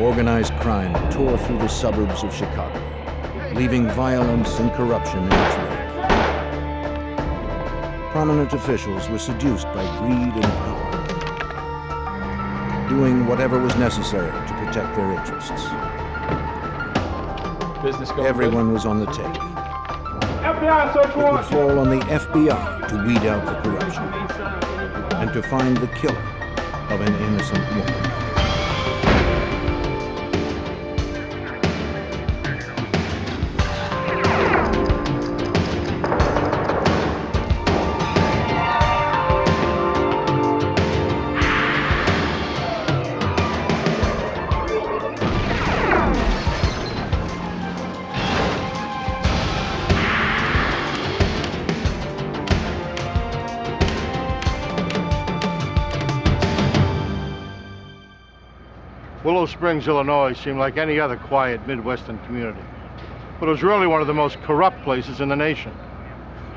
organized crime tore through the suburbs of Chicago, leaving violence and corruption in its wake. Prominent officials were seduced by greed and power, doing whatever was necessary to protect their interests. Everyone was on the take. FBI search It would warrant! fall on the FBI to weed out the corruption and to find the killer of an innocent woman. Willow Springs, Illinois seemed like any other quiet Midwestern community, but it was really one of the most corrupt places in the nation.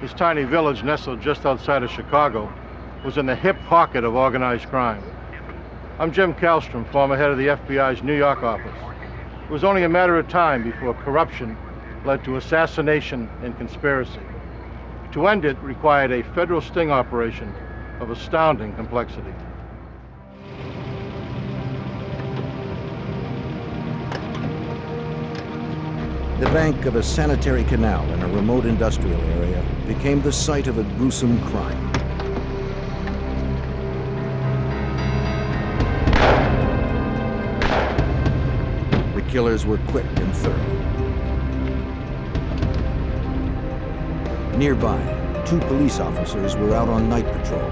This tiny village nestled just outside of Chicago was in the hip pocket of organized crime. I'm Jim Kallstrom, former head of the FBI's New York office. It was only a matter of time before corruption led to assassination and conspiracy. To end it required a federal sting operation of astounding complexity. The bank of a sanitary canal in a remote industrial area became the site of a gruesome crime. The killers were quick and thorough. Nearby, 2 police officers were out on night patrol.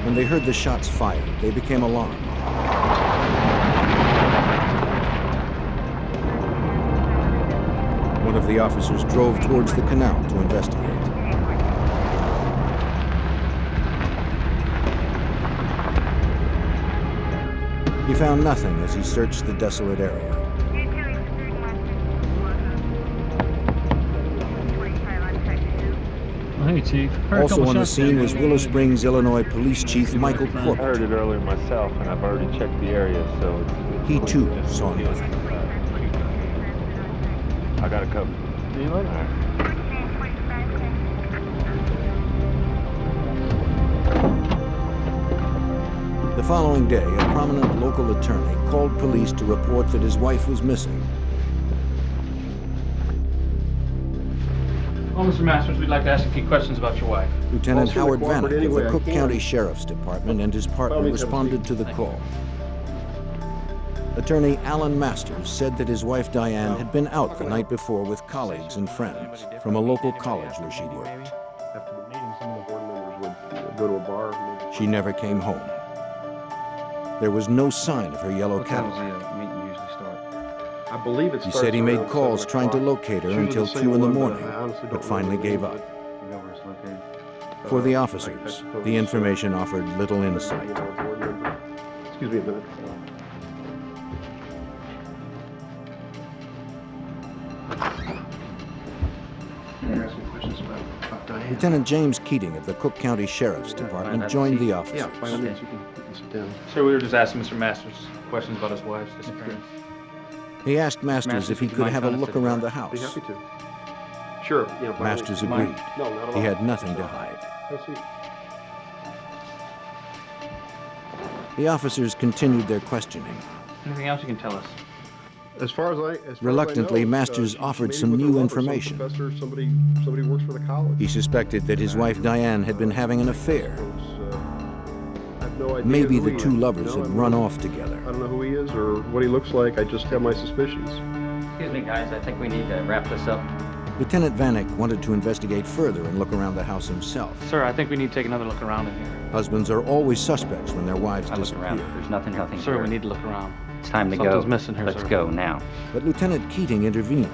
When they heard the shots fired, they became alarmed. One of the officers drove towards the canal to investigate. He found nothing as he searched the desolate area. Hey, Chief. Also on the scene was Willow Springs, Illinois Police Chief Michael I heard Corbett. it earlier myself, and I've already checked the area, so it's He too saw nothing. I got it covered. See you later. All right. The following day, a prominent local attorney called police to report that his wife was missing. Well, Mr. Masters, we'd like to ask a few questions about your wife. Lieutenant I'll Howard certainly Vanek cooperate of the any way I Cook can. County Sheriff's Department and his partner By all means, have a responded seat. to the call. Attorney Alan Masters said that his wife Diane had been out the night before with colleagues and friends from a local college where she worked. After the meeting, some of the board members would go to a bar. Maybe. She never came home. There was no sign of her yellow Cadillac. meeting usually start? I believe it He starts said he made around calls 7 trying to o'clock. locate her It's usually until the same 2 in the one, morning, I honestly but don't finally know gave the up. name. You know where it's located? For the I officers, suppose the information offered little you insight. know, a board member. Excuse me a minute. Ask some questions about Diane. Lieutenant James Keating of the Cook County Sheriff's Department joined the officers. Yeah, by all means, you can sit down. Sir, we were just asking Mr. Masters questions about his wife's disappearance. He asked Masters if he could have a look around the Be house. happy to. Sure. Yeah, by all Masters means. agreed. No, not at all. He had nothing to hide. Have a seat. The officers continued their questioning. Anything else you can tell us? As far as I Reluctantly, know, Masters she's offered meeting some with her new lover, some information. professor, somebody works for the college. He suspected that his wife Diane had been having an affair. I have no idea Maybe who the he two is. lovers No, had I mean, run off together. I don't know who he is or what he looks like. I just have my suspicions. Excuse me, guys. I think we need to wrap this up. Lieutenant Vanek wanted to investigate further and look around the house himself. Sir, I think we need to take another look around in here. Husbands are always suspects when their wives I look disappear. around. There's nothing Sir, here. we need to look around. It's time to Something's go. missing here, Let's sir. go now. But Lieutenant Keating intervened.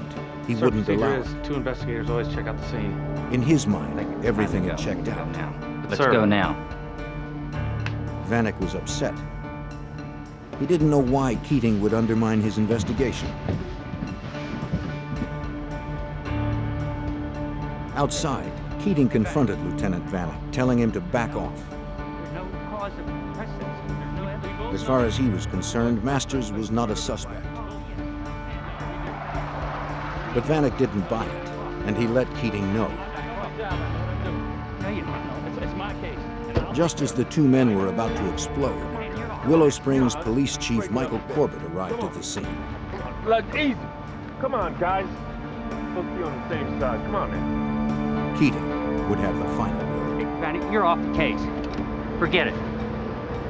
He Sir, wouldn't procedure allow is it. 2 investigators always check out the scene. In his I mind, think it's everything time had to go. checked Go out. now. Let's Sir. go now. Vanek was upset. He didn't know why Keating would undermine his investigation. Outside, Keating confronted Lieutenant Vanek, telling him to back off. There's no cause As far as he was concerned, Masters was not a suspect. But Vanek didn't buy it, and he let Keating know. Just as the two men were about to explode, Willow Springs Police Chief Michael Corbett arrived at the scene. Look, easy. Come on, guys. We're supposed to be on the same side. Come on, man. Keating would have the final word. Vanny, you're off the case. Forget it.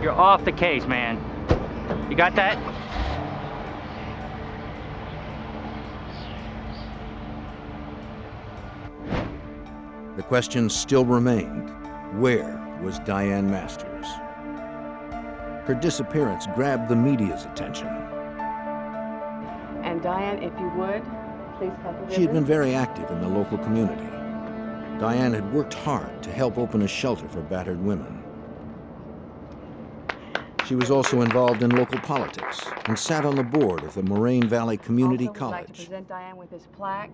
You're off the case, man. You got that? The question still remained, where was Diane Masters? Her disappearance grabbed the media's attention. And Diane, if you would, please come to She had been very active in the local community. Diane had worked hard to help open a shelter for battered women. She was also involved in local politics and sat on the board of the Moraine Valley Community also, we'd like to College. present Diane with this plaque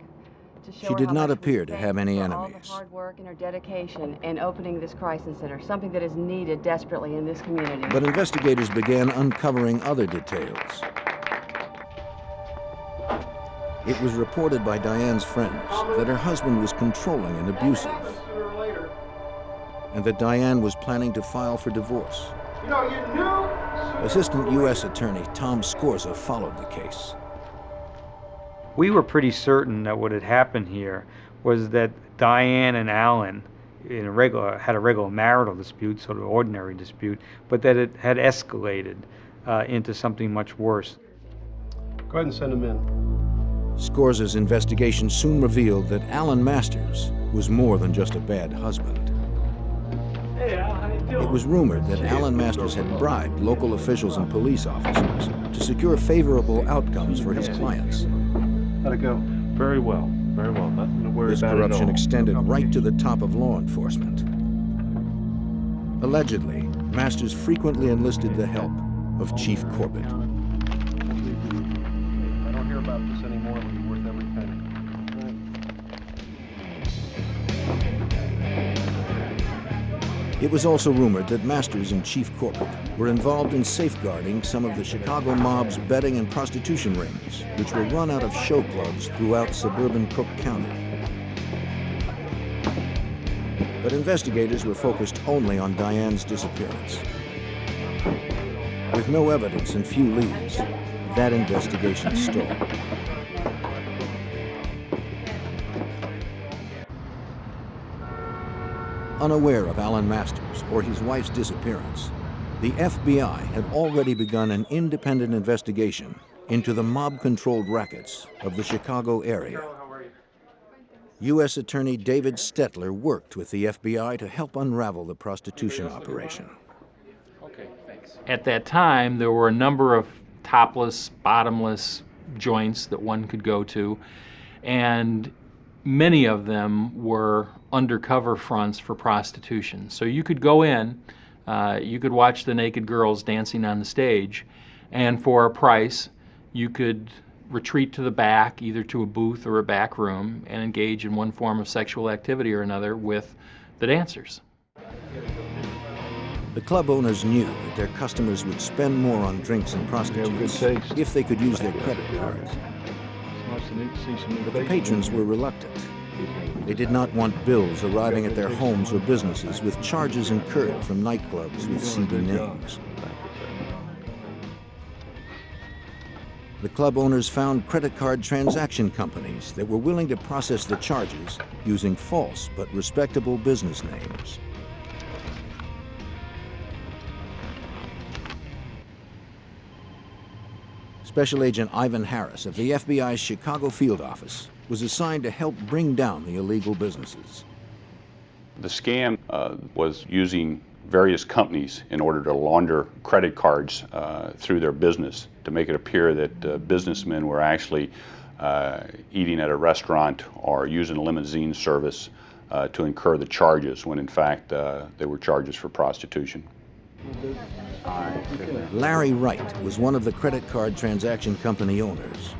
to show She her did how not much we appear to thank have her any for all enemies. the hard work and her dedication in opening this crisis center, something that is needed desperately in this community. But investigators began uncovering other details. It was reported by Diane's friends that her husband was controlling and abusive, and that Diane was planning to file for divorce. You know, you knew. Assistant U.S. Attorney Tom Scorza followed the case. We were pretty certain that what had happened here was that Diane and Alan had a regular marital dispute, sort of ordinary dispute, but that it had escalated into something much worse. Go ahead and send him in. Scorza's investigation soon revealed that Alan Masters was more than just a bad husband. Hey, Al, how you doing? It was rumored that Alan Masters had bribed local officials and police officers to secure favorable outcomes for his clients. How'd it go? Very well, very well. Nothing to worry This about at corruption all. extended right to the top of law enforcement. Allegedly, Masters frequently enlisted the help of Chief Corbett. I don't hear about this anymore. It'll be worth every penny. It was also rumored that Masters and Chief Corbett were involved in safeguarding some of the Chicago mob's betting and prostitution rings, which were run out of show clubs throughout suburban Cook County. But investigators were focused only on Diane's disappearance. With no evidence and few leads, that investigation stalled. Unaware of Alan Masters or his wife's disappearance, the FBI had already begun an independent investigation into the mob-controlled rackets of the Chicago area. U.S. Attorney David Stetler worked with the FBI to help unravel the prostitution operation. At that time, there were a number of topless, bottomless joints that one could go to, and many of them were undercover fronts for prostitution. So you could go in, you could watch the naked girls dancing on the stage, and for a price, you could retreat to the back, either to a booth or a back room, and engage in one form of sexual activity or another with the dancers. The club owners knew that their customers would spend more on drinks and prostitutes if they could use their credit cards. But the patrons were reluctant. They did not want bills arriving at their homes or businesses with charges incurred from nightclubs with seedy names. The club owners found credit card transaction companies that were willing to process the charges using false but respectable business names. Special Agent Ivan Harris of the FBI's Chicago field office was assigned to help bring down the illegal businesses. The scam was using various companies in order to launder credit cards through their business to make it appear that businessmen were actually eating at a restaurant or using a limousine service to incur the charges when in fact they were charges for prostitution. Larry Wright was one of the credit card transaction company owners.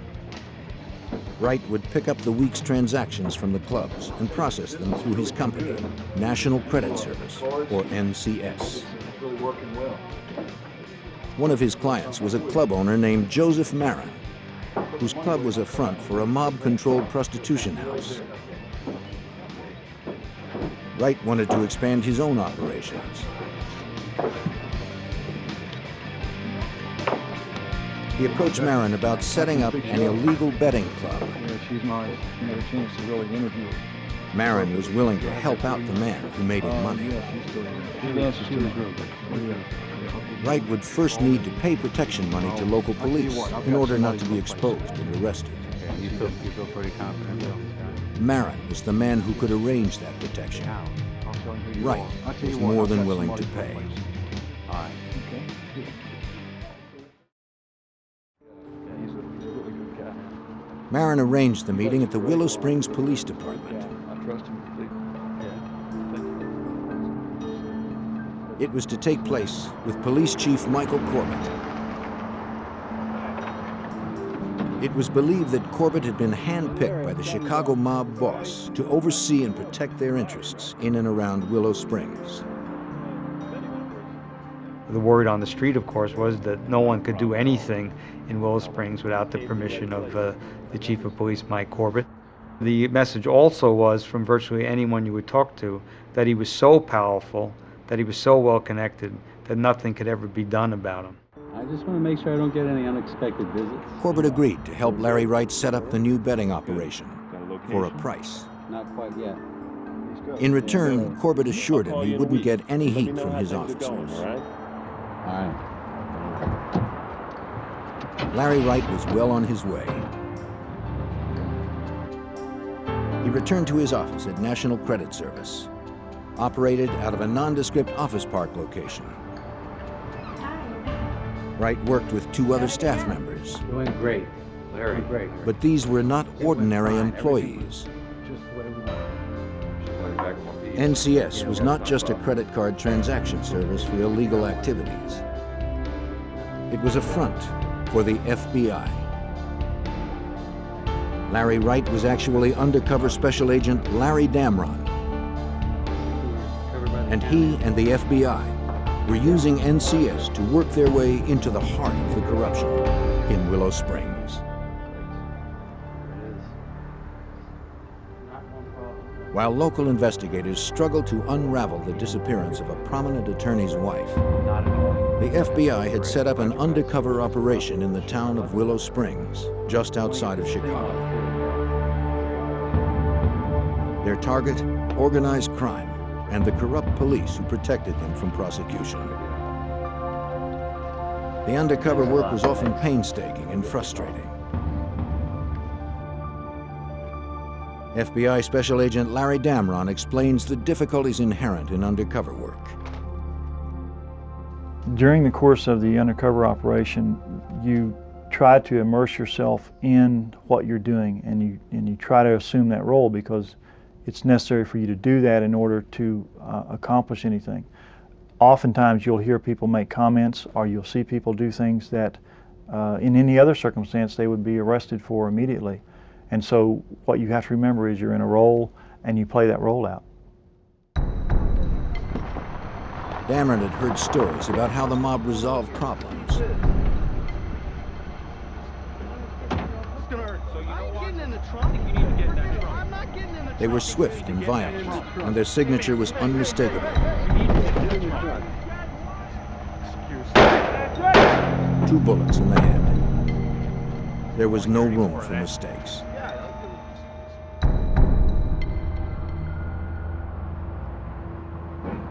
Wright would pick up the week's transactions from the clubs and process them through his company, National Credit Service, or NCS. really working well. One of his clients was a club owner named Joseph Marin, whose club was a front for a mob-controlled prostitution house. Wright wanted to expand his own operations. He approached Marin about setting up an illegal betting club. Yeah, she's nice. You had a chance to really interview her. Marin was willing to help out the man who made him money. Yeah, she's still here. She dances too. Wright would first need to pay protection money to local police in order not to be exposed and arrested. Okay, you feel pretty confident about this guy? Marin was the man who could arrange that protection. Wright was more than willing to pay. All right. Okay. Good. Yeah, he's a really good guy. Marin arranged the meeting at the Willow Springs Police Department. Yeah, I trust him completely. It was to take place with Police Chief Michael Corbett. It was believed that Corbett had been handpicked by the Chicago mob boss to oversee and protect their interests in and around Willow Springs. The word on the street, of course, was that no one could do anything in Willow Springs without the permission of the Chief of Police, Mike Corbett. The message also was, from virtually anyone you would talk to, that he was so powerful, that he was so well connected, that nothing could ever be done about him. I just want to make sure I don't get any unexpected visits. Corbett agreed to help Larry Wright set up the new betting operation for a price. Not quite yet. In return, Corbett assured him he wouldn't get any heat from his officers. All right. Larry Wright was well on his way. He returned to his office at National Credit Service, operated out of a nondescript office park location. Wright worked with two other staff members. Doing great. Larry, great. But these were not ordinary employees. NCS was not just a credit card transaction service for illegal activities. It was a front for the FBI. Larry Wright was actually undercover special agent Larry Damron. And he and the FBI were using NCS to work their way into the heart of the corruption in Willow Springs. While local investigators struggled to unravel the disappearance of a prominent attorney's wife, the FBI had set up an undercover operation in the town of Willow Springs, just outside of Chicago. Their target, organized crime, and the corrupt police who protected them from prosecution. The undercover work was often painstaking and frustrating. FBI Special Agent Larry Damron explains the difficulties inherent in undercover work. During the course of the undercover operation, you try to immerse yourself in what you're doing, and you try to assume that role because it's necessary for you to do that in order to accomplish anything. Oftentimes you'll hear people make comments, or you'll see people do things that in any other circumstance they would be arrested for immediately. And so what you have to remember is you're in a role and you play that role out. Damron had heard stories about how the mob resolved problems. They were swift and violent, and their signature was unmistakable. 2 bullets in the head. There was no room for mistakes.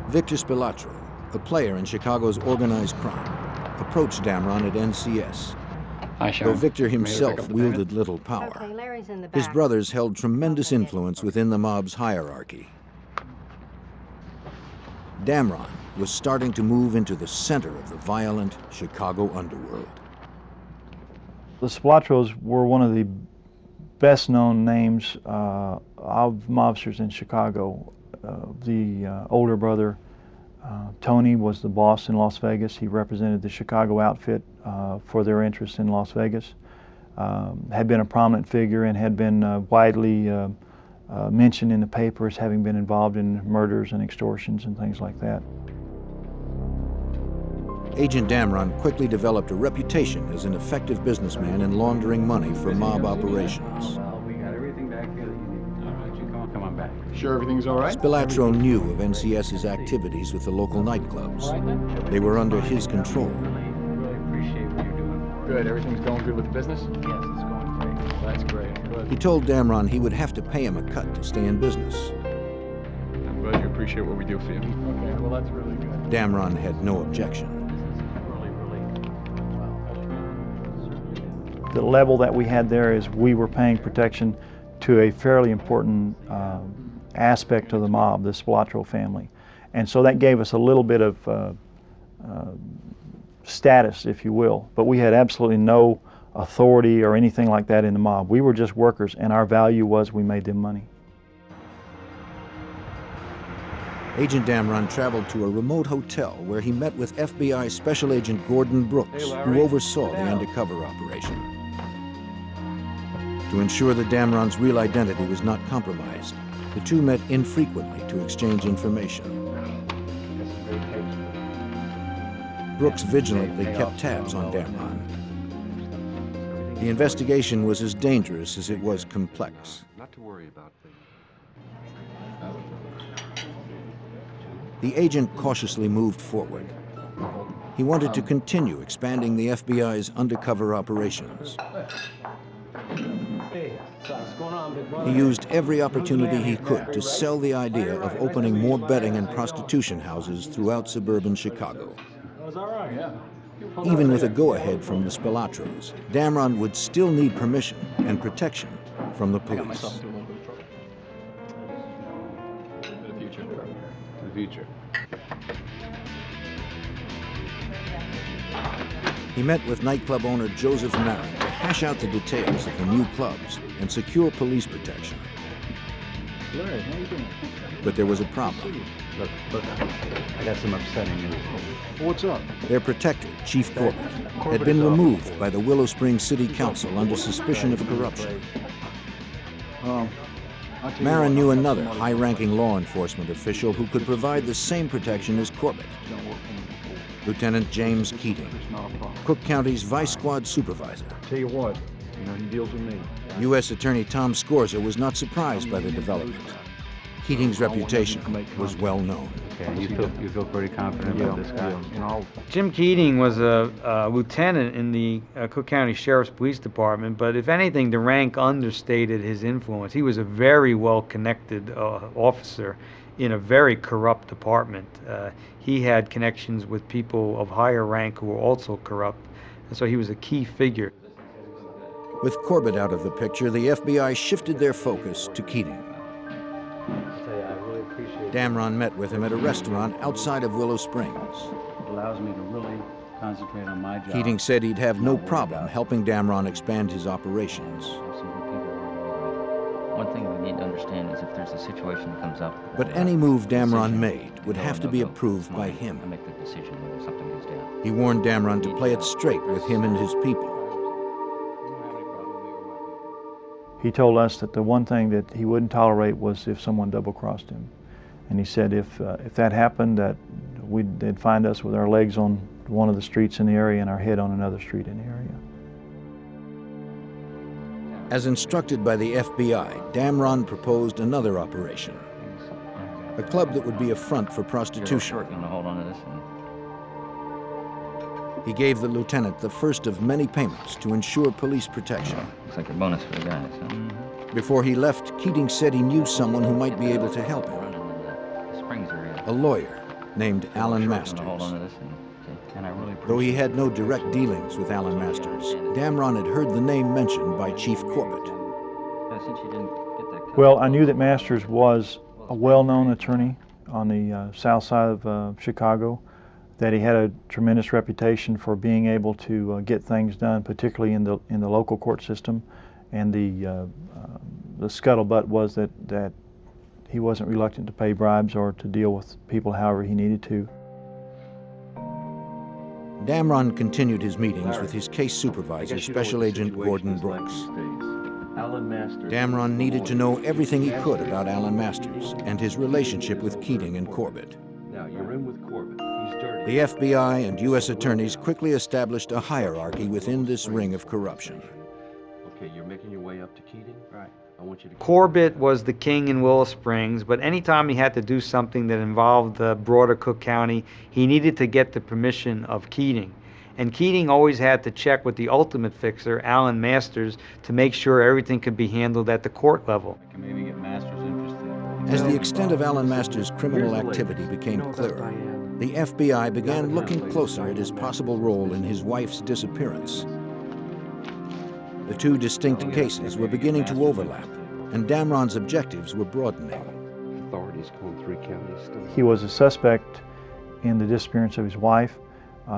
Victor Spilatro, a player in Chicago's organized crime, approached Damron at NCS. Though Victor himself wielded little power, his brothers held tremendous influence within the mob's hierarchy. Damron was starting to move into the center of the violent Chicago underworld. The Spilatros were one of the best-known names of mobsters in Chicago. The older brother, Tony, was the boss in Las Vegas. He represented the Chicago outfit for their interests in Las Vegas. Had been a prominent figure and had been widely mentioned in the paper as having been involved in murders and extortions and things like that. Agent Damron quickly developed a reputation as an effective businessman in laundering money for mob operations. We got everything back here that you need. All right, you come on back. Sure everything's all right? Spilatro knew of NCS's activities with the local nightclubs. They were under his control. Really appreciate what you're doing. Good, everything's going good with the business? Yes, it's going great. That's great, good. He told Damron he would have to pay him a cut to stay in business. I'm glad you appreciate what we do for you. Okay, well that's really good. Damron had no objection. The level that we had there is we were paying protection to a fairly important aspect of the mob, the Spilatro family. And so that gave us a little bit of status, if you will, but we had absolutely no authority or anything like that in the mob. We were just workers, and our value was we made them money. Agent Damron traveled to a remote hotel where he met with FBI Special Agent Gordon Brooks, who oversaw the undercover operation. To ensure that Damron's real identity was not compromised, the two met infrequently to exchange information. Brooks vigilantly kept tabs on Damron. The investigation was as dangerous as it was complex. Not to worry about things. The agent cautiously moved forward. He wanted to continue expanding the FBI's undercover operations. He used every opportunity he could to sell the idea of opening more betting and prostitution houses throughout suburban Chicago. Even with a go-ahead from the Spilatros, Damron would still need permission and protection from the police. Future. He met with nightclub owner Joseph Marin to hash out the details of the new clubs and secure police protection. Larry, how you doing? But there was a problem. Look, I got some upsetting news. What's up? Their protector, Chief Corbett, had been removed by the Willow Springs City Council under suspicion of corruption. Marin knew another high-ranking law enforcement official who could provide the same protection as Corbett. Lieutenant James Keating, Cook County's Vice Squad Supervisor. Tell you what, he deals with me. U.S. Attorney Tom Scorza was not surprised by the development. Keating's reputation was well known. Okay, you feel pretty confident about this guy? Jim Keating was a lieutenant in the Cook County Sheriff's Police Department, but if anything, the rank understated his influence. He was a very well-connected officer in a very corrupt department. He had connections with people of higher rank who were also corrupt, and so he was a key figure. With Corbett out of the picture, the FBI shifted their focus to Keating. Damron met with him at a restaurant outside of Willow Springs. It allows me to really concentrate on my job. Keating said he'd have no problem helping Damron expand his operations. One thing we need to understand is if there's a situation that comes up. But any move Damron made would have to be approved by him. I make the decision when something goes down. He warned Damron to play it straight with him and his people. He told us that the one thing that he wouldn't tolerate was if someone double-crossed him. And he said if that happened, that they'd find us with our legs on one of the streets in the area and our head on another street in the area. As instructed by the FBI, Damron proposed another operation. A club that would be a front for prostitution. You want to hold on to this? He gave the lieutenant the first of many payments to ensure police protection. Looks like a bonus for the guys, huh? Before he left, Keating said he knew someone who might be able to help him. A lawyer named Alan Masters. Though he had no direct dealings with Alan Masters, Damron had heard the name mentioned by Chief Corbett. Well, I knew that Masters was a well-known attorney on the south side of Chicago, that he had a tremendous reputation for being able to get things done, particularly in the local court system, and the scuttlebutt was that he wasn't reluctant to pay bribes or to deal with people however he needed to. Damron continued his meetings with his case supervisor, Special Agent Gordon Brooks. Damron needed to know everything he could about Alan Masters and his relationship with Keating and Corbett. Now, you're in with Corbett. He's The FBI and U.S. attorneys quickly established a hierarchy within this ring of corruption. Okay, you're making your way up to Keating? Right. I want you to... Corbett was the king in Willow Springs, but anytime he had to do something that involved the broader Cook County, he needed to get the permission of Keating. And Keating always had to check with the ultimate fixer, Alan Masters, to make sure everything could be handled at the court level. I can maybe get Masters interested. As the extent of Alan Masters' criminal activity became clearer, the FBI began looking closer at his possible role in his wife's disappearance. The two distinct cases were beginning to overlap, and Damron's objectives were broadening. Authorities call 3 counties still. He was a suspect in the disappearance of his wife.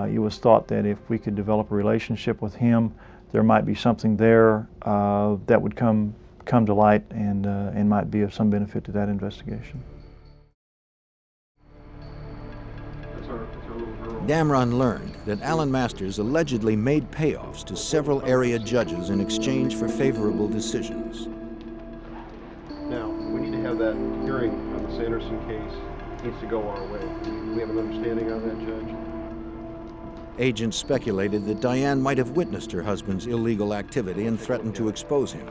It was thought that if we could develop a relationship with him, there might be something there that would come to light and might be of some benefit to that investigation. Damron learned that Alan Masters allegedly made payoffs to several area judges in exchange for favorable decisions. Now, we need to have that hearing on the Sanderson case. It needs to go our way. Do we have an understanding of that, Judge? Agents speculated that Diane might have witnessed her husband's illegal activity and threatened to expose him.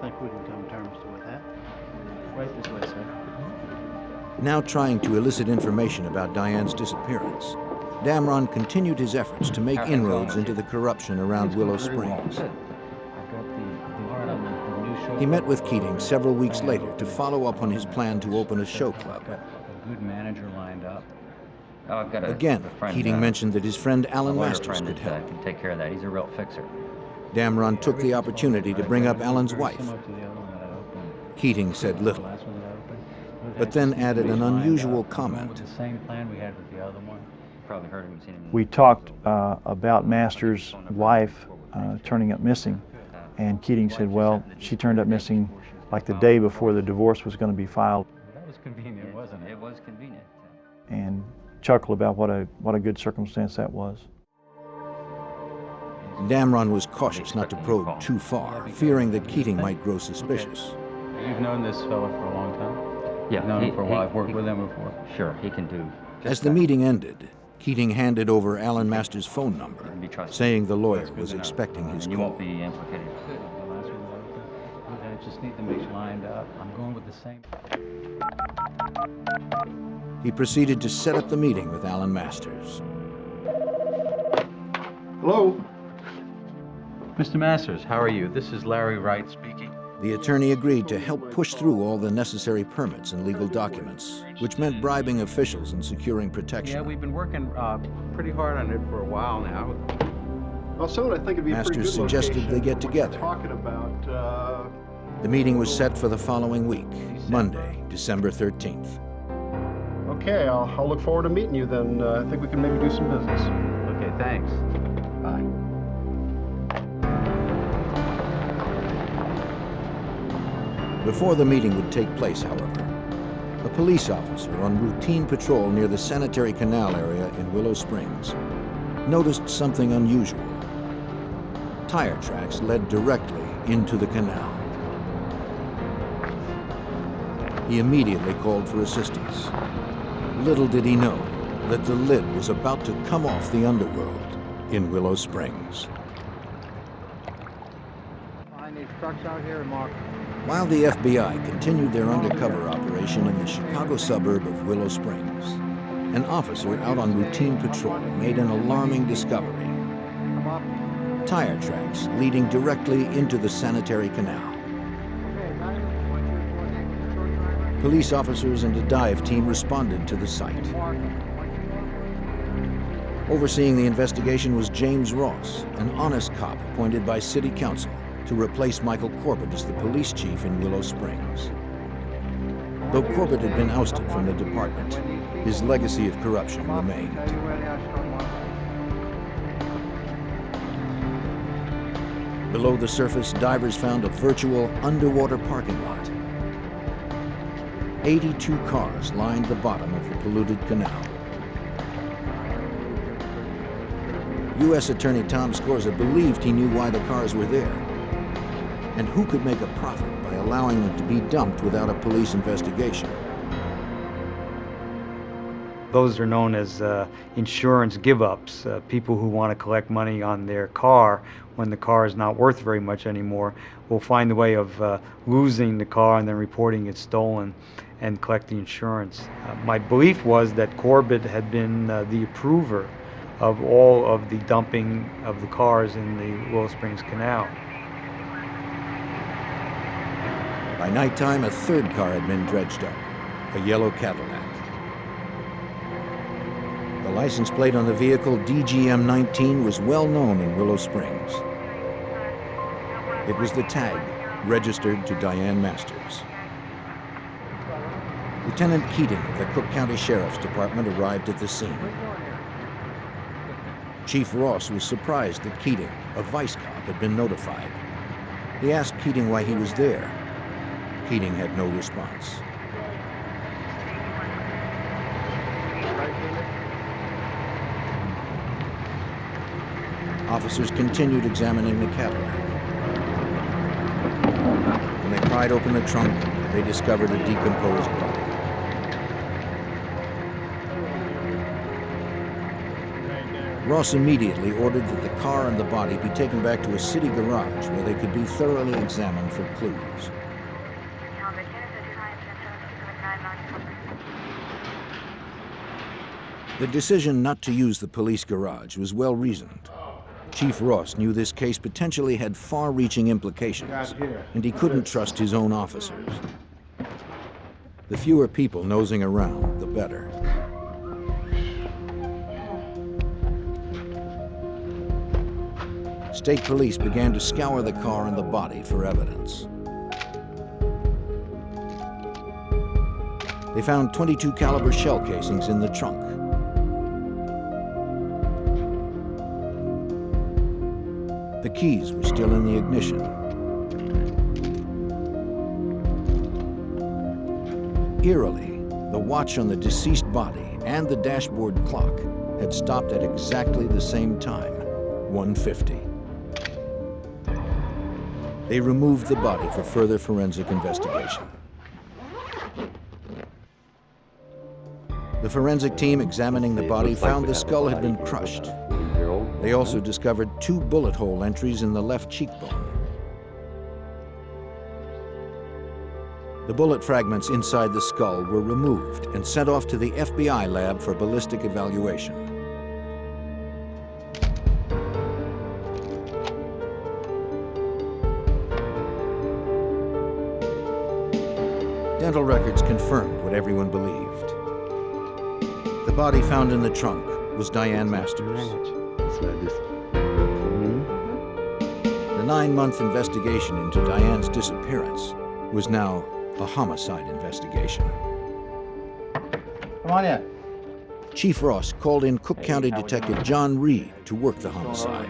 I think we can come to terms with that. Right this way, sir. Now trying to elicit information about Diane's disappearance, Damron continued his efforts to make inroads into the corruption around Willow Springs. He met with Keating several weeks later to follow up on his plan to open a show club. A good manager lined up. Oh, I've got Again, Keating mentioned that his friend Alan Masters could help. Can take care of that. He's a real fixer. Damron took the opportunity to bring up Alan's wife. Keating said little, but then added an unusual comment. The same plan we had with the other one. Probably heard him. Seen him. We talked about Masters' wife turning up missing, and Keating said, well, she turned up missing like the day before the divorce was going to be filed. That was convenient, wasn't it? It was convenient. And chuckled about what a good circumstance that was. Damron was cautious not to probe too far, fearing that Keating might grow suspicious. You've known this fella for a long time? Yeah. You've known him for a while. I've worked with him before. Sure, he can do. As the meeting ended, Keating handed over Alan Masters' phone number, saying the lawyer was expecting his You call. won't be implicated. I just need to make sure lined up. I'm going with the same. He proceeded to set up the meeting with Alan Masters. Hello? Mr. Masters, how are you? This is Larry Wright speaking. The attorney agreed to help push through all the necessary permits and legal documents, which meant bribing officials and securing protection. Yeah, we've been working pretty hard on it for a while now. Also, I think it'd be a pretty Masters good suggested location. they get together. Talking about, The meeting was set for the following week, Monday, December 13th. Okay, I'll look forward to meeting you then. I think we can maybe do some business. Okay, thanks. Bye. Before the meeting would take place, however, a police officer on routine patrol near the sanitary canal area in Willow Springs noticed something unusual. Tire tracks led directly into the canal. He immediately called for assistance. Little did he know that the lid was about to come off the underworld in Willow Springs. Find these trucks out here and mark. While the FBI continued their undercover operation in the Chicago suburb of Willow Springs, an officer out on routine patrol made an alarming discovery. Tire tracks leading directly into the sanitary canal. Police officers and a dive team responded to the site. Overseeing the investigation was James Ross, an honest cop appointed by City Council to replace Michael Corbett as the police chief in Willow Springs. Though Corbett had been ousted from the department, his legacy of corruption remained. Below the surface, divers found a virtual underwater parking lot. 82 cars lined the bottom of the polluted canal. U.S. Attorney Tom Scorza believed he knew why the cars were there. And who could make a profit by allowing them to be dumped without a police investigation? Those are known as insurance give-ups, people who want to collect money on their car when the car is not worth very much anymore will find a way of losing the car and then reporting it stolen and collect the insurance. My belief was that Corbett had been the approver of all of the dumping of the cars in the Willow Springs Canal. By nighttime, a third car had been dredged up, a yellow Cadillac. The license plate on the vehicle, DGM-19, was well known in Willow Springs. It was the tag registered to Diane Masters. Lieutenant Keating of the Cook County Sheriff's Department arrived at the scene. Chief Ross was surprised that Keating, a vice cop, had been notified. He asked Keating why he was there. Keating had no response. Officers continued examining the Cadillac. When they pried open the trunk, they discovered a decomposed body. Ross immediately ordered that the car and the body be taken back to a city garage where they could be thoroughly examined for clues. The decision not to use the police garage was well reasoned. Chief Ross knew this case potentially had far-reaching implications, and he couldn't trust his own officers. The fewer people nosing around, the better. State police began to scour the car and the body for evidence. They found .22 caliber shell casings in the trunk. The keys were still in the ignition. Eerily, the watch on the deceased body and the dashboard clock had stopped at exactly the same time, 1:50. They removed the body for further forensic investigation. The forensic team examining the body found the skull had been crushed. They also discovered 2 bullet hole entries in the left cheekbone. The bullet fragments inside the skull were removed and sent off to the FBI lab for ballistic evaluation. Dental records confirmed what everyone believed. The body found in the trunk was Diane Masters. The 9-month investigation into Diane's disappearance was now a homicide investigation. Come on in. Chief Ross called in Cook County Detective John Reed to work the homicide.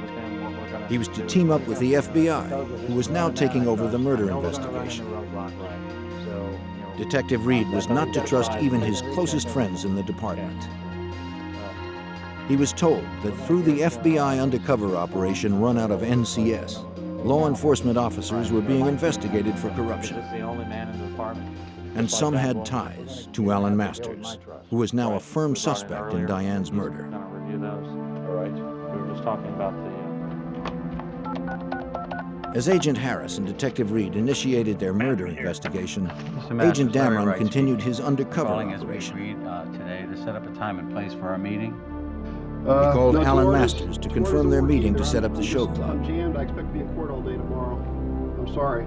He was to team up with the FBI, who was now taking over the murder investigation. Detective Reed was not to trust even his closest friends in the department. He was told that through the FBI undercover operation run out of NCS, law enforcement officers were being investigated for corruption. And some had ties to Alan Masters, who was now a firm suspect in Diane's murder. As Agent Harris and Detective Reed initiated their murder investigation, Agent Damron continued his undercover operation. Today to set up a time and place for our meeting. He called Alan Masters to confirm their meeting to set up the show club. I'm jammed. I expect to be in court all day tomorrow. I'm sorry.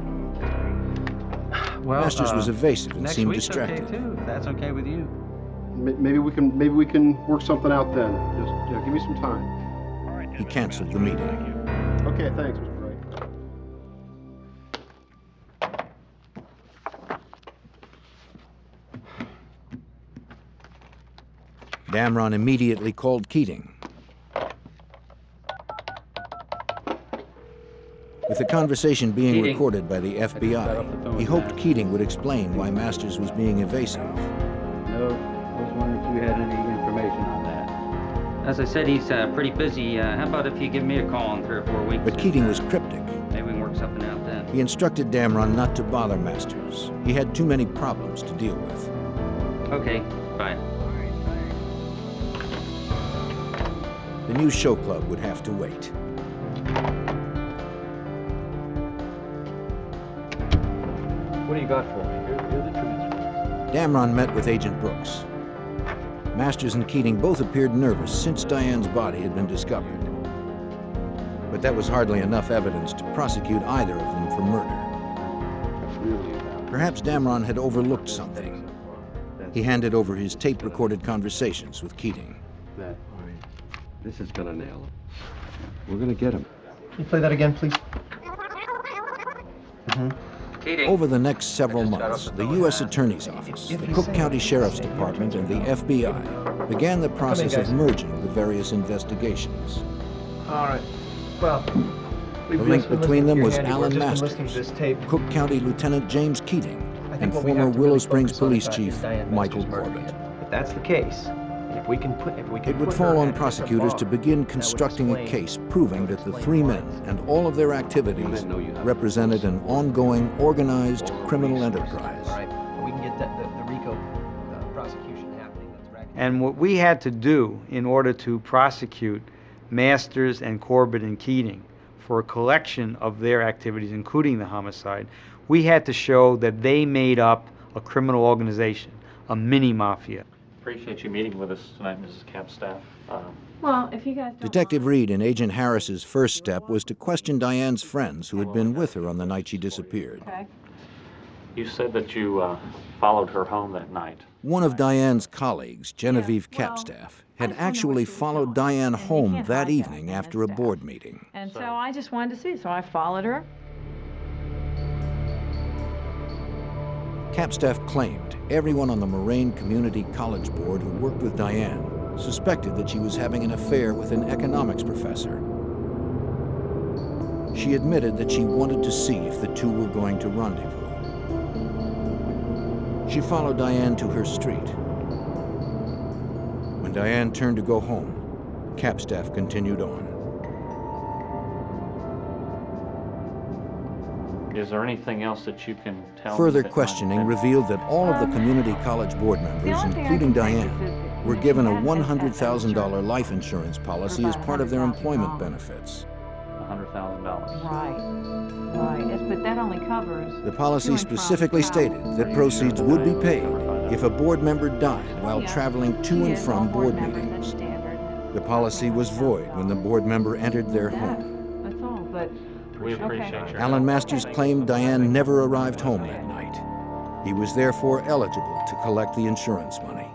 Well, Masters was evasive and next seemed week's distracted. Okay too, if that's okay with you. Maybe we can work something out then. Just give me some time. He canceled the meeting. Okay, thanks, Mr. Wright. Damron immediately called Keating. With the conversation being Keating. recorded by the FBI, he hoped Keating would explain why Masters was being evasive. No, I was wondering if you had any information on that. As I said, he's pretty busy. How about if you give me a call in 3 or 4 weeks? But Keating was cryptic. Maybe we can work something out then. He instructed Damron not to bother Masters. He had too many problems to deal with. Okay, bye. the new show club would have to wait. What do you got for me? Here are the transcripts. Damron met with Agent Brooks. Masters and Keating both appeared nervous since Diane's body had been discovered. But that was hardly enough evidence to prosecute either of them for murder. Perhaps Damron had overlooked something. He handed over his tape-recorded conversations with Keating. This is gonna nail him. We're gonna get him. Can you play that again, please? Over the next several months, the U.S. Attorney's Office, the Cook County Sheriff's Department, and the FBI began the process of merging the various investigations. All right. Well, The link between them was Alan Masters, Cook County Lieutenant James Keating, and former Willow Springs Police Chief Michael Corbett. If that's the case, if we can It would fall on prosecutors to begin constructing a case proving that the three men and all of their activities represented an ongoing, organized criminal enterprise. we can get the RICO prosecution happening. And what we had to do in order to prosecute Masters and Corbett and Keating for a collection of their activities, including the homicide, we had to show that they made up a criminal organization, a mini-mafia. Appreciate you meeting with us tonight, Mrs. Capstaff. Well, if you guys Detective Reed and Agent Harris's first step was to question Diane's friends who had been with her on the night she disappeared. Okay. You said that you followed her home that night. One of Diane's colleagues, Genevieve Capstaff, had actually followed Diane home that evening after a board meeting. And so I just wanted to see, so I followed her. Capstaff claimed everyone on the Moraine Community College Board who worked with Diane suspected that she was having an affair with an economics professor. She admitted that she wanted to see if the two were going to rendezvous. She followed Diane to her street. When Diane turned to go home, Capstaff continued on. Is there anything else that you can tell me? Further that might questioning have- revealed that all of the community college board members, including Diane, were given a $100,000 life insurance policy as part of their employment benefits. $100,000. Right, yes, but that only covers... The policy specifically stated that proceeds would be paid if a board member died while traveling to and from board meetings. The policy was void when the board member entered their home. That's all, but... We appreciate your Alan Masters claimed Diane never arrived home that night. He was therefore eligible to collect the insurance money.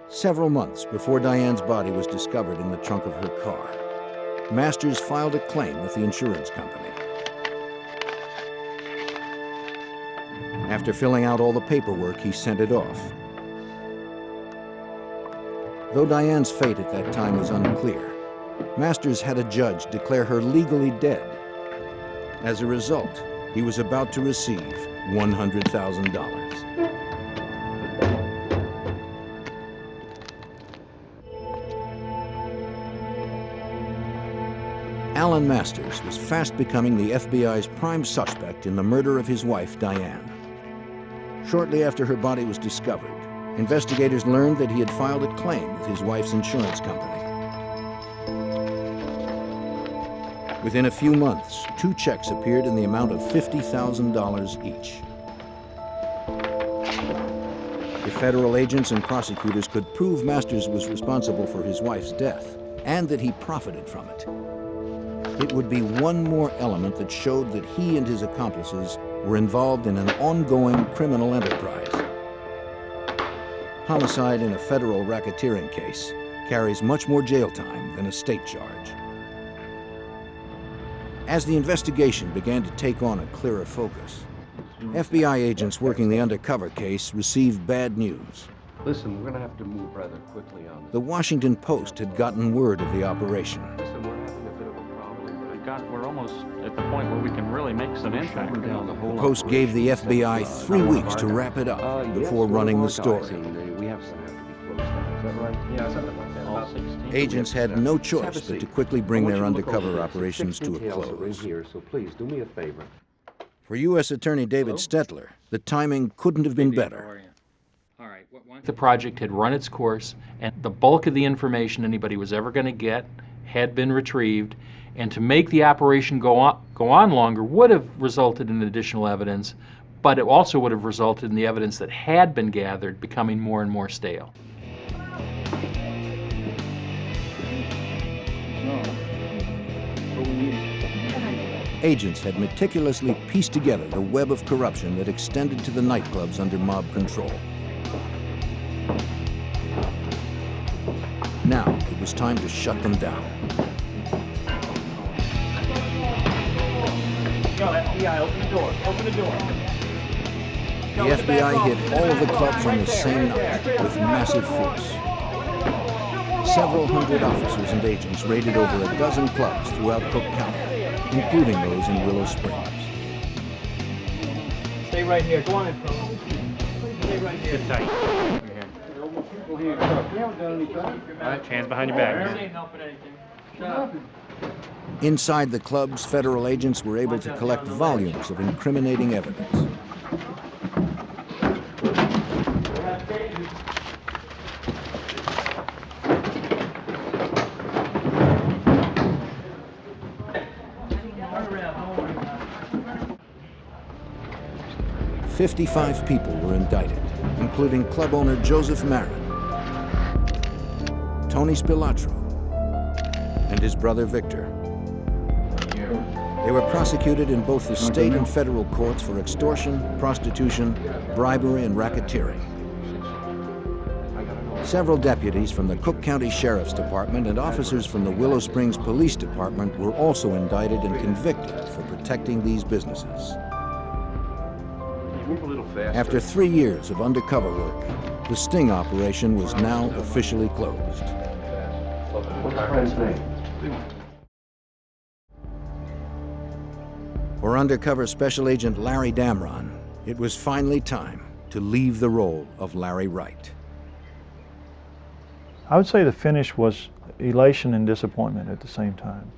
Several months before Diane's body was discovered in the trunk of her car, Masters filed a claim with the insurance company. After filling out all the paperwork, he sent it off. Though Diane's fate at that time was unclear, Masters had a judge declare her legally dead. As a result, he was about to receive $100,000. Alan Masters was fast becoming the FBI's prime suspect in the murder of his wife, Diane. Shortly after her body was discovered, investigators learned that he had filed a claim with his wife's insurance company. Within a few months, 2 checks appeared in the amount of $50,000 each. If federal agents and prosecutors could prove Masters was responsible for his wife's death and that he profited from it, it would be one more element that showed that he and his accomplices were involved in an ongoing criminal enterprise. Homicide in a federal racketeering case carries much more jail time than a state charge. As the investigation began to take on a clearer focus, FBI agents working the undercover case received bad news. Listen, we're gonna have to move rather quickly on this. The Washington Post had gotten word of the operation. Listen, we're having a bit of a problem. We're almost at the point where we can really make some impact. The Post gave the FBI 3 weeks to wrap it up before running the story. We have some have to be closed down. Is that right? Yeah, something like that. All 16. Agents had no choice but to quickly bring their undercover operations to a close. Here, so please do me a favor. For U.S. Attorney David Stetler, the timing couldn't have been better. All right. The project had run its course, and the bulk of the information anybody was ever going to get had been retrieved, and to make the operation go on longer would have resulted in additional evidence, but it also would have resulted in the evidence that had been gathered becoming more and more stale. Agents had meticulously pieced together the web of corruption that extended to the nightclubs under mob control. Now it was time to shut them down. Yo, FBI, open the door. Open the door. The FBI hit all of the clubs on the same night with massive force. Several hundred officers and agents raided over a dozen clubs throughout Cook County, including those in Willow Springs. Stay right here. Go on in, fellas. Stay right here. Sit tight. People here. We haven't done anything. All right, hands behind your back. This ain't helping anything. Shut up. Inside the clubs, federal agents were able to collect volumes of incriminating evidence. Turn 55 people were indicted, including club owner Joseph Marin, Tony Spilatro, and his brother Victor. They were prosecuted in both the state and federal courts for extortion, prostitution, bribery, and racketeering. Several deputies from the Cook County Sheriff's Department and officers from the Willow Springs Police Department were also indicted and convicted for protecting these businesses. After 3 years of undercover work, the sting operation was now officially closed. What's your friend's name? For undercover Special Agent Larry Damron, it was finally time to leave the role of Larry Wright. I would say the finish was elation and disappointment at the same time.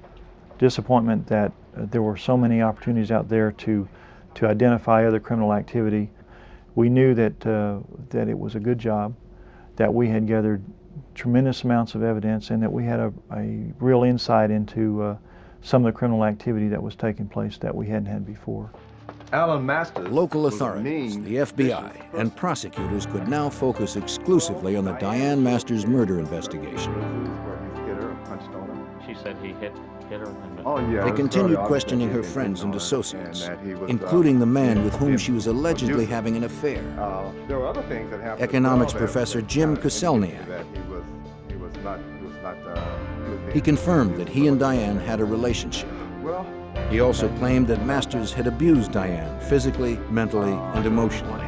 Disappointment that there were so many opportunities out there to identify other criminal activity. We knew that that it was a good job, that we had gathered tremendous amounts of evidence, and that we had a real insight into some of the criminal activity that was taking place that we hadn't had before. Alan Masters. Local authorities, the FBI, and prosecutors could now focus exclusively on the Diane Masters murder investigation. She said he hit her. They continued questioning her friends and associates, including the man with whom she was allegedly having an affair. There were other things that happened. Economics professor Jim Koselniak. He confirmed that he and Diane had a relationship. He also claimed that Masters had abused Diane physically, mentally, and emotionally.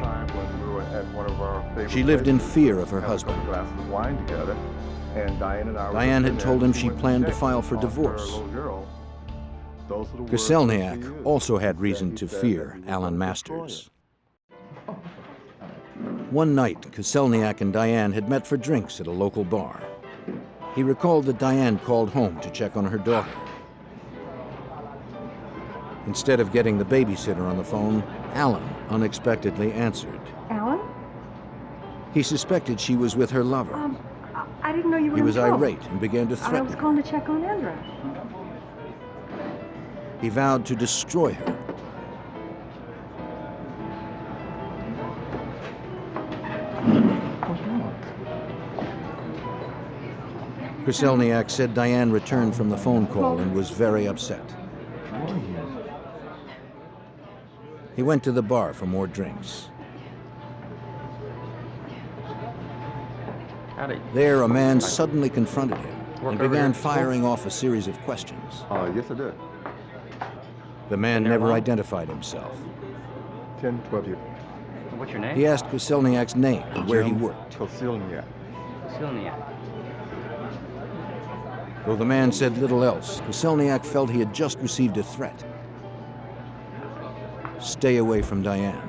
She lived in fear of her husband. Diane had told him she planned to file for divorce. Koselniak also had reason to fear Alan Masters. One night, Koselniak and Diane had met for drinks at a local bar. He recalled that Diane called home to check on her daughter. Instead of getting the babysitter on the phone, Alan unexpectedly answered. Alan? He suspected she was with her lover. I didn't know you were He was in trouble. irate and began to threaten I was her. calling to check on Andra. He vowed to destroy her. What's wrong? Koselniak said Diane returned from the phone call and was very upset. He went to the bar for more drinks. There, a man suddenly confronted him and began firing off a series of questions. Yes, I did. The man never identified himself. 10, 12 years. What's your name? He asked Koselniak's name and where he worked. Koselniak. Koselniak. Though the man said little else, Koselniak felt he had just received a threat. Stay away from Diane.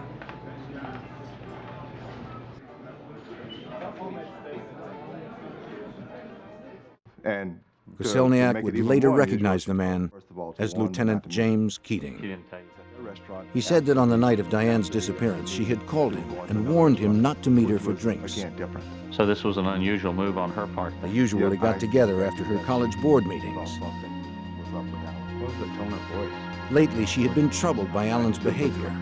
And Koselniak would later recognize the man as Lieutenant James Keating. restaurant He said that on the night of Diane's disappearance, she had called him and warned him not to meet her for drinks. So this was an unusual move on her part. They usually got together after her college board meetings. What was the tone of voice? Lately, she had been troubled by Alan's behavior.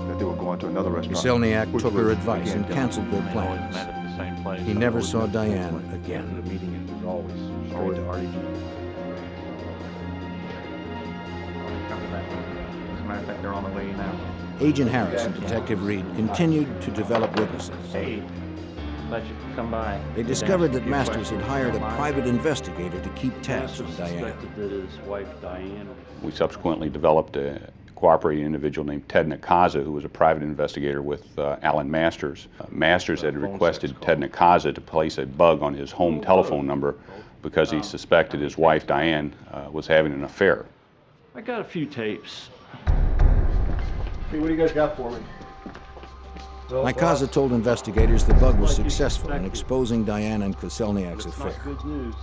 That they were going to another restaurant. Selniak took her advice and canceled their plans. Met at the same place. He never saw Diane again. The meeting was always straight to RDG. As a matter of fact, they're on the way now. Agent Harris and Detective Reed continued to develop witnesses. Hey, glad you could come by. They discovered that Masters had hired a private investigator to keep tabs on Diane. That his wife Diane. We subsequently developed a cooperating individual named Ted Nakaza, who was a private investigator with Alan Masters. Masters had requested Ted Nakaza to place a bug on his home telephone number because he suspected his wife Diane was having an affair. I got a few tapes. Hey, what do you guys got for me? Nakaza told investigators the bug was successful in exposing Diane and Koselniak's affair. Good news.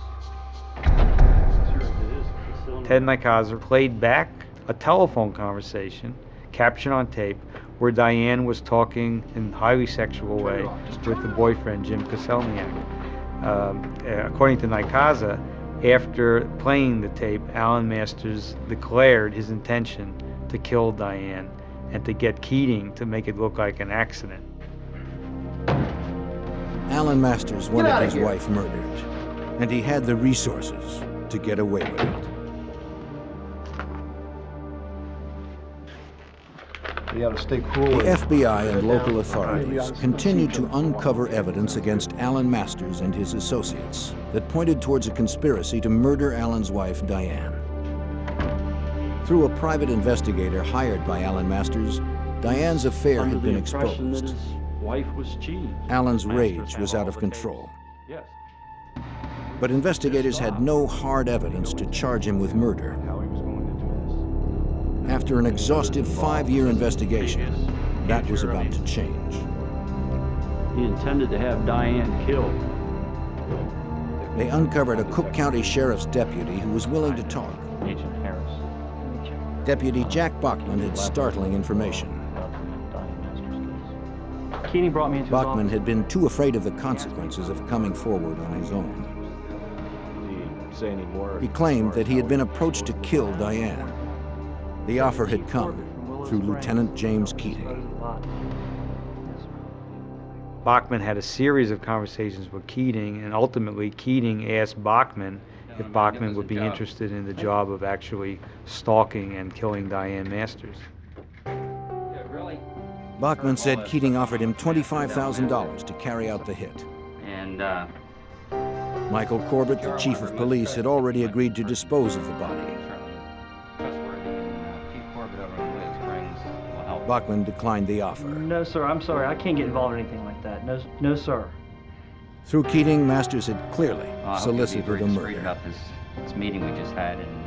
Ted Nikaza played back a telephone conversation, captured on tape, where Diane was talking in a highly sexual way with the boyfriend, Jim Koselniak. According to Nikaza, after playing the tape, Alan Masters declared his intention to kill Diane and to get Keating to make it look like an accident. Alan Masters wanted his wife murdered, and he had the resources to get away with it. You gotta stay cool. The FBI and local authorities continued to uncover evidence against Alan Masters and his associates that pointed towards a conspiracy to murder Alan's wife, Diane. Through a private investigator hired by Alan Masters, Diane's affair had been exposed. His wife was cheating. Alan's rage was out of control. Yes. But investigators had no hard evidence to charge him with murder. After an exhaustive 5-year investigation, that was about to change. He intended to have Diane killed. They uncovered a Cook County Sheriff's deputy who was willing to talk. Agent Harris. Deputy Jack Bachman had startling information. Keating brought me into his Bachman office. had been too afraid of the consequences of coming forward on his own. He claimed that he had been approached to kill Diane. The offer had come through Lieutenant James Keating. Bachman had a series of conversations with Keating, and ultimately Keating asked Bachman if Bachman would be interested in the job of actually stalking and killing Diane Masters. Bachman said Keating offered him $25,000 to carry out the hit. And, Michael Corbett, the chief of police, had already agreed to dispose of the body. Bachman declined the offer. No, sir, I'm sorry. I can't get involved in anything like that. No, no, sir. Through Keating, Masters had clearly solicited a murder. About this meeting we just had, and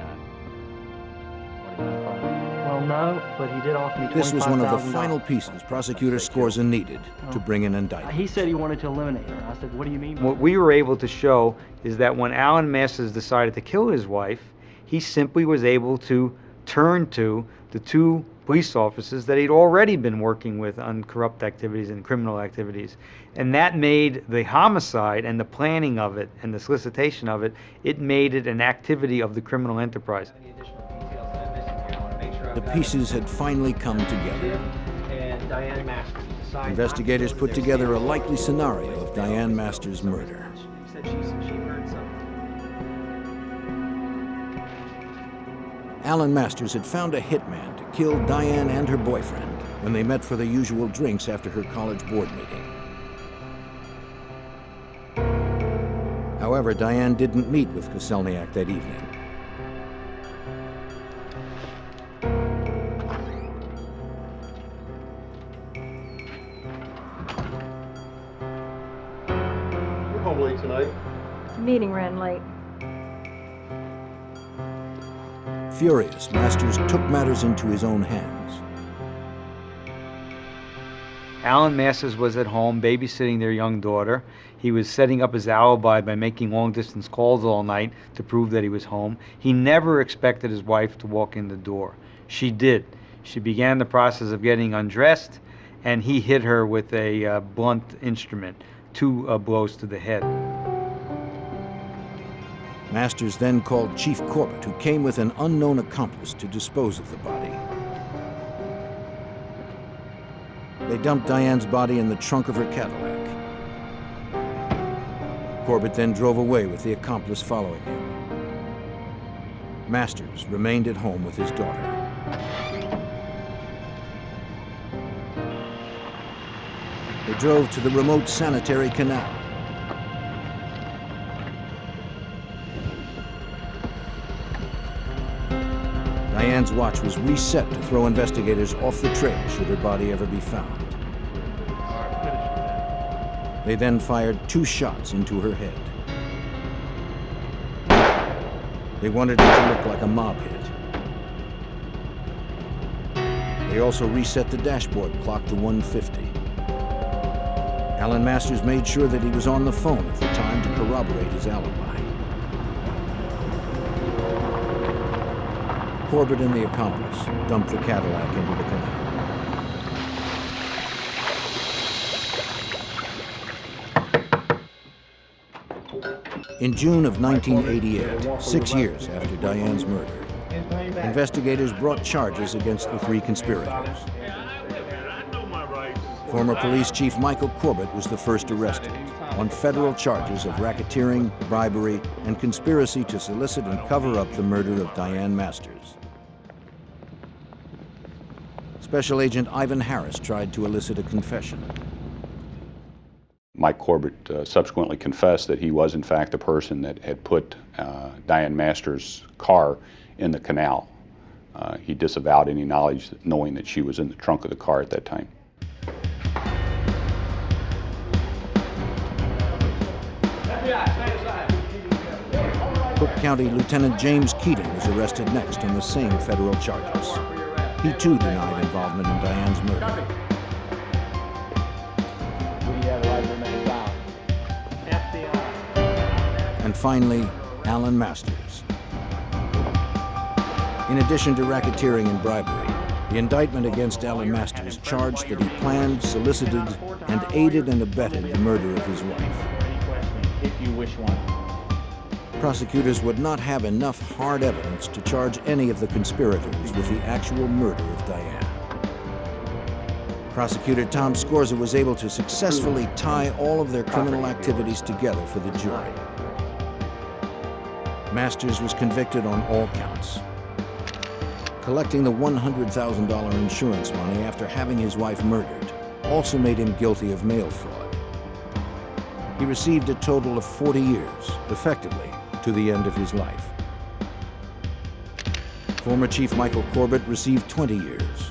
Well, no, but he did offer me $25,000. This was one of the final pieces prosecutor Scorza needed to bring an indictment. He said he wanted to eliminate her. I said, what do you mean? What we were able to show is that when Alan Masters decided to kill his wife, he simply was able to turn to the two police officers that he'd already been working with on corrupt activities and criminal activities. And that made the homicide and the planning of it and the solicitation of it, it made it an activity of the criminal enterprise. The pieces had finally come together. And Diane Masters. Investigators put together a likely scenario of Diane Masters' murder. She said she heard something. Alan Masters had found a hitman to kill Diane and her boyfriend when they met for the usual drinks after her college board meeting. However, Diane didn't meet with Koselniak that evening. You're home late tonight. The meeting ran late. Furious, Masters took matters into his own hands. Alan Masters was at home babysitting their young daughter. He was setting up his alibi by making long-distance calls all night to prove that he was home. He never expected his wife to walk in the door. She did. She began the process of getting undressed, and he hit her with a blunt instrument, 2 blows to the head. Masters then called Chief Corbett, who came with an unknown accomplice to dispose of the body. They dumped Diane's body in the trunk of her Cadillac. Corbett then drove away with the accomplice following him. Masters remained at home with his daughter. They drove to the remote sanitary canal. Diane's watch was reset to throw investigators off the trail should her body ever be found. They then fired 2 shots into her head. They wanted it to look like a mob hit. They also reset the dashboard clock to 1:50. Alan Masters made sure that he was on the phone at the time to corroborate his alibi. Corbett and the accomplice dumped the Cadillac into the canal. In June of 1988, 6 years after Diane's murder, investigators brought charges against the 3 conspirators. Former police chief Michael Corbett was the first arrested on federal charges of racketeering, bribery, and conspiracy to solicit and cover up the murder of Diane Masters. Special Agent Ivan Harris tried to elicit a confession. Mike Corbett subsequently confessed that he was in fact the person that had put Diane Masters' car in the canal. He disavowed any knowledge, knowing that she was in the trunk of the car at that time. Cook County Lieutenant James Keating was arrested next on the same federal charges. He too denied involvement in Diane's murder. And finally, Alan Masters. In addition to racketeering and bribery, the indictment against Alan Masters charged that he planned, solicited, and aided and abetted the murder of his wife. If you wish one. Prosecutors would not have enough hard evidence to charge any of the conspirators with the actual murder of Diane. Prosecutor Tom Scorza was able to successfully tie all of their criminal activities together for the jury. Masters was convicted on all counts. Collecting the $100,000 insurance money after having his wife murdered also made him guilty of mail fraud. He received a total of 40 years, effectively to the end of his life. Former Chief Michael Corbett received 20 years.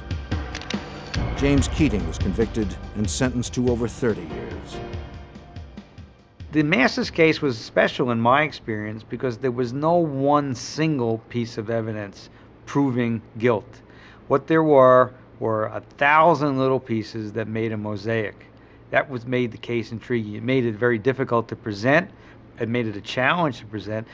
James Keating was convicted and sentenced to over 30 years. The Masters case was special in my experience because there was no one single piece of evidence proving guilt. What there were 1,000 little pieces that made a mosaic. That was made the case intriguing. It made it very difficult to present. It made it a challenge to present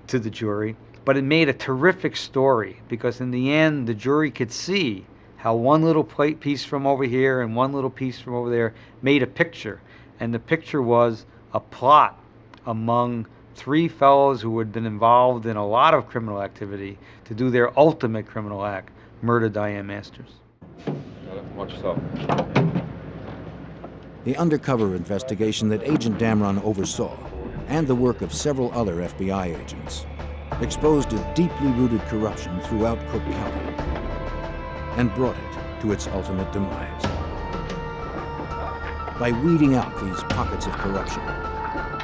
to the jury, but it made a terrific story because in the end the jury could see how one little piece from over here and one little piece from over there made a picture, and the picture was a plot among 3 fellows who had been involved in a lot of criminal activity to do their ultimate criminal act, murder Diane Masters. Watch yourself. The undercover investigation that Agent Damron oversaw, and the work of several other FBI agents, exposed a deeply rooted corruption throughout Cook County and brought it to its ultimate demise. By weeding out these pockets of corruption,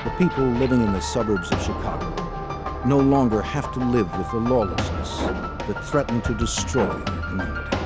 the people living in the suburbs of Chicago no longer have to live with the lawlessness that threatened to destroy their community.